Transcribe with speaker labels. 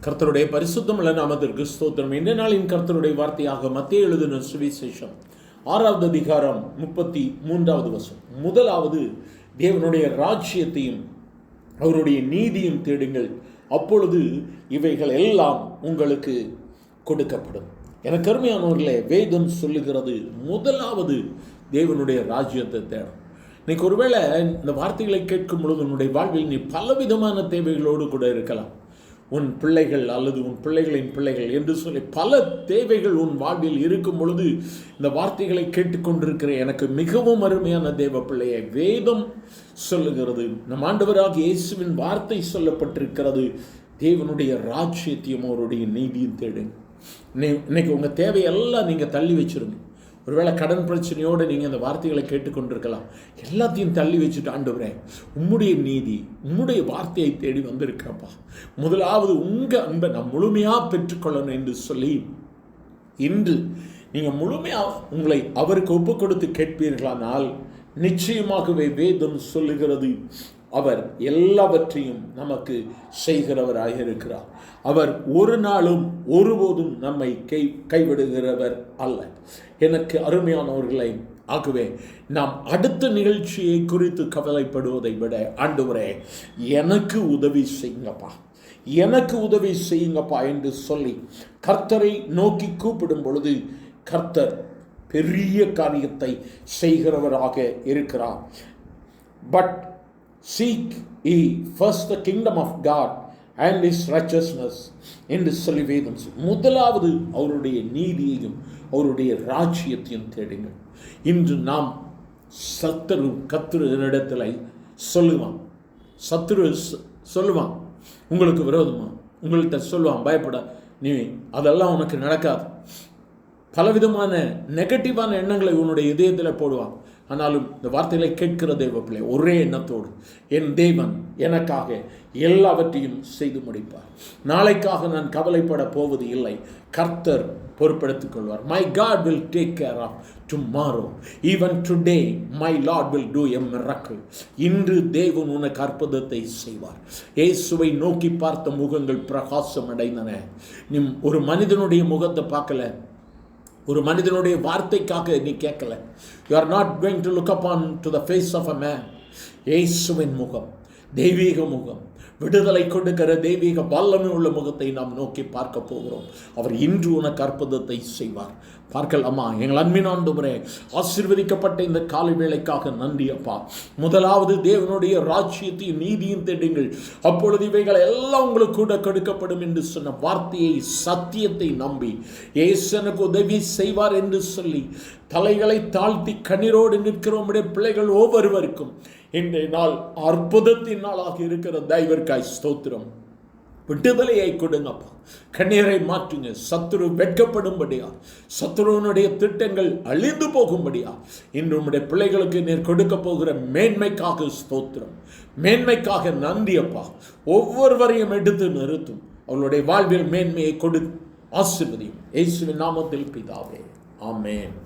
Speaker 1: கர்த்தருடைய பரிசுத்தமுள்ள நாமத்திற்கு ஸ்தோத்திரம். இந்த நாளின் கர்த்தருடைய வார்த்தையாக மத்தேயு எழுதின சுவிசேஷம் 6வது அதிகாரம் 33வது வசனம். முதலாவது தேவனுடைய ராஜ்யத்தையும் அவருடைய நீதியும் தேடுங்கள், அப்பொழுது இவைகள் எல்லாம் உங்களுக்கு கொடுக்கப்படும். எனக்கு அருமையானவர்களே, வேதம் சொல்லுகிறது முதலாவது தேவனுடைய ராஜ்யத்தை தேடும். இன்னைக்கு ஒருவேளை இந்த வார்த்தைகளை கேட்கும் பொழுது உன்னுடைய வாழ்வில் நீ பலவிதமான தேவைகளோடு கூட இருக்கலாம். உன் பிள்ளைகள் அல்லது உன் பிள்ளைகளின் பிள்ளைகள் என்று சொல்லி பல தேவைகள் உன் வாழ்வில் இருக்கும் பொழுது இந்த வார்த்தைகளை கேட்டுக்கொண்டிருக்கிற எனக்கு மிகவும் அருமையான தேவ பிள்ளையை, வேதம் சொல்லுகிறது, நம் ஆண்டவராகிய இயேசுவின் வார்த்தை சொல்லப்பட்டிருக்கிறது, தேவனுடைய ராஜ்யத்தையும் அவருடைய நீதியும் தேடுங்க. இன்னைக்கு உங்கள் தேவையெல்லாம் நீங்கள் தள்ளி வச்சிருங்க. ஒருவேளை கடன் பிரச்சனையோடு நீங்கள் இந்த வார்த்தைகளை கேட்டுக்கொண்டிருக்கலாம். எல்லாத்தையும் தள்ளி வச்சுட்டு, ஆண்டவரே உம்முடைய நீதி உம்முடைய வார்த்தையை தேடி வந்திருக்கிறப்பா, முதலாவது உங்கள் அன்பை நான் முழுமையாக பெற்றுக்கொள்ளணும் என்று சொல்லி இன்று நீங்கள் முழுமையாக உங்களை அவருக்கு ஒப்பு கொடுத்து கேட்பீர்களானால் நிச்சயமாகவே வேதம் சொல்லுகிறது, அவர் எல்லாவற்றையும் நமக்கு செய்கிறவராக இருக்கிறார். அவர் ஒரு நாளும் ஒருபோதும் நம்மை கைவிடுகிறவர் அல்ல. எனக்கு அருமையானவர்களை, ஆகவே நாம் அடுத்த நிகழ்ச்சியை குறித்து கவலைப்படுவதை விட, ஆண்டவரே எனக்கு உதவி செய்யுங்கப்பா, எனக்கு உதவி செய்யுங்கப்பா என்று சொல்லி கர்த்தரை நோக்கி கூப்பிடும் பொழுது கர்த்தர் பெரிய காரியத்தை செய்கிறவராக இருக்கிறார். But seek ye first the kingdom of God and his righteousness என்று சொல்லி வேதம். முதலாவது அவருடைய நீதியையும் அவருடைய ராஜ்யத்தையும் தேடுங்கள். இன்று நாம் கர்த்தரிடத்தில் சொல்லுவான், சத்துரு சொல்லுவான் உங்களுக்கு விரோதமா, உங்கள்கிட்ட சொல்லுவான், பயப்பட, நீ அதெல்லாம் உனக்கு நடக்காது, பலவிதமான நெகட்டிவான எண்ணங்களை உன்னுடைய இதயத்தில் போடுவான். ஆனாலும் இந்த வார்த்தைகளை கேட்கிற தேவ பிள்ளை, ஒரே எண்ணத்தோடு என் தேவன் எனக்காக எல்லாவற்றையும் செய்து முடிப்பார், நாளைக்காக நான் கவலைப்பட போவது இல்லை, கர்த்தர் பொறுப்பெடுத்துக் கொள்வார். My God will take care of tomorrow. Even today my Lord will do a miracle. இன்று தேவன் உனக்கு அற்புதத்தை செய்வார். இயேசுவை நோக்கி பார்த்த முகங்கள் பிரகாசம் அடைந்தன. நீ ஒரு மனிதனுடைய முகத்தை பார்க்கல, ஒரு மனிதனுடைய வார்த்தைக்காக நீ கேட்கல. You are not going to look upon to the face of a man. இயேசுவின் முகம், தெய்வீக முகம், விடுதலை கொடுக்கிற தெய்வீக வல்லமை உள்ள முகத்தை நாம் நோக்கி பார்க்க போகிறோம். அவர் இன்று உனக்கு அற்புதத்தை செய்வார். பார்க்கலாமா? எங்கள் அன்பின் ஆண்டவரே, ஆசீர்வதிக்கப்பட்ட இந்த காலை வேளைக்காக நன்றி அப்பா. முதலாவது தேவனுடைய ராஜ்யத்தையும் நீதியும் தேடுங்கள், அப்பொழுது இவைகள் எல்லாம் உங்களுக்கு கூட கொடுக்கப்படும் என்று சொன்ன வார்த்தையை, சத்தியத்தை நம்பி இயேசு எனக்கு உதவி செய்வார் என்று சொல்லி தலைகளை தாழ்த்தி கண்ணீரோடு நிற்கிறோம் பிள்ளைகள் ஒவ்வொருவருக்கும் இன்றைய நாள் அற்புதத்தின் நாளாக இருக்கிற தயவிற்காய் ஸ்தோத்திரம். விடுதலையை கொடுங்கப்பா, கண்ணீரை மாற்றுங்க, சத்துரு வெட்கப்படும்படியா, சத்துருவனுடைய திட்டங்கள் அழிந்து போகும்படியா இன்று உம்முடைய பிள்ளைகளுக்கு நீர் கொடுக்க போகிற மேன்மைக்காக ஸ்தோத்திரம், மேன்மைக்காக நன்றி அப்பா. ஒவ்வொருவரையும் எடுத்து நிறுத்தும், அவளுடைய வாழ்வில் மேன்மையை கொடு, ஆசீர்வதியும். இயேசுவின் நாமத்தில் பிதாவே, ஆமென்.